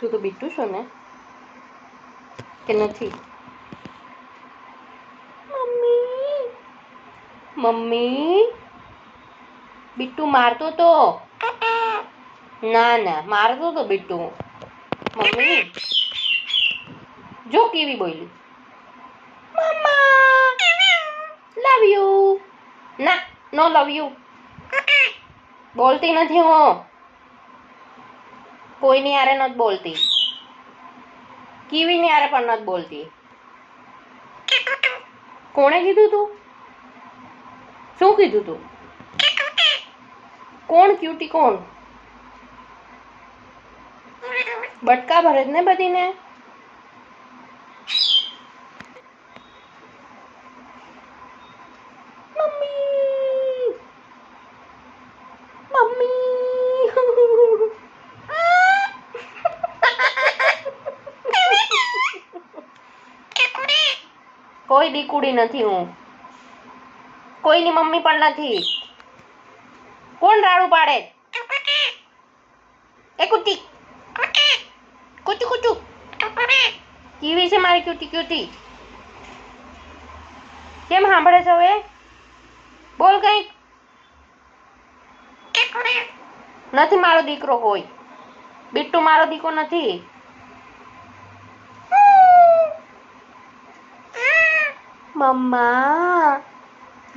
તું તો બીટુ છો ને કે નથી? મમ્મી મમ્મી બીટુ મારતો તો ના ના મારતો તો બીટુ. મમ્મી જો કેવી બોલી મમ્મા લવ યુ. ના નો લવ યુ બોલતી નથી હું કોઈની હારે નથી બોલતી. કીવીની હારે પણ નથી બોલતી. કોણે કીધું તું? શું કીધું તું? કોણ ક્યુટી કોણ? બટકા ભરે ને બધીને. મમ્મી મમ્મી કોઈ દીકુડી નથી હું. કોઈની મમ્મી પણ નથી. કોણ રાડું પાડે? એ કુટી કુચુ કુચુ કીવી છે મારી ક્યુટી ક્યુટી. કેમ સાંભળે છે હવે? બોલ કઈક. નથી મારો દીકરો કોઈ. બીટુ મારો દીકરો નથી. મમ્મા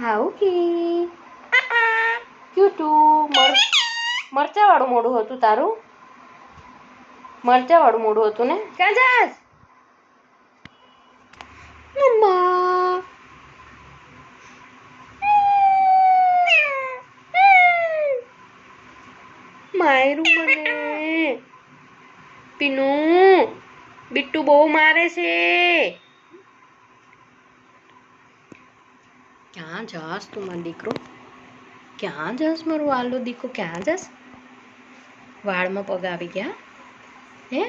હાઉ કી ક્યુટુ. મરચા વાળું મોઢું હતું તારું. મરચા વાળું મોઢું હતું ને. ક્યાં જાસ મમ્મા? માયરું મને પીનુ. બીટુ બહુ મારે છે. ક્યાં જાસ તું મારો દીકરો? ક્યાં જાસ મારો વાલો દીકરો? ક્યાં જાસ? વાળમાં પગ આવી ગયા હે?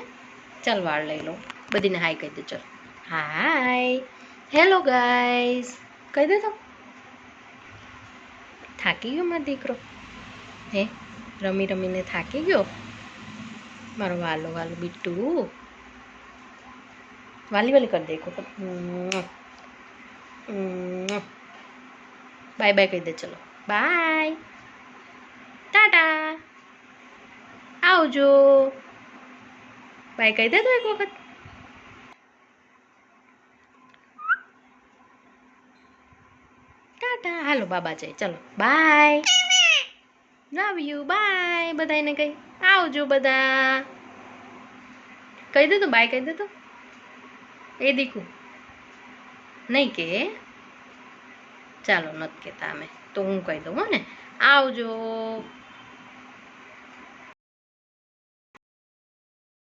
ચાલ વાળ લઈ લો. બધીને હાય કહી દે. ચાલ હાય હેલો ગાઈસ કહી દે તો. થાકી ગયો મારો દીકરો હે? રમી રમીને થાકી ગયો મારો વાલો વાલો બીટુ. વાલી વાલી કરી દે. બાય બાય કહી દે. ચલો બાય ટાટા આવજો. બાય કહી દે તો એક વખત. ટાટા હાલો બાબા જાય. ચલો બાય લવ યુ બાય. બધાને કઈ આવજો બધા કહી દે તો. બાય કહી દે તો. એ દીકુ નહીં કે. ચાલો નથી કહેતા અમે તો હું કહી દઉં હો ને. આવજો.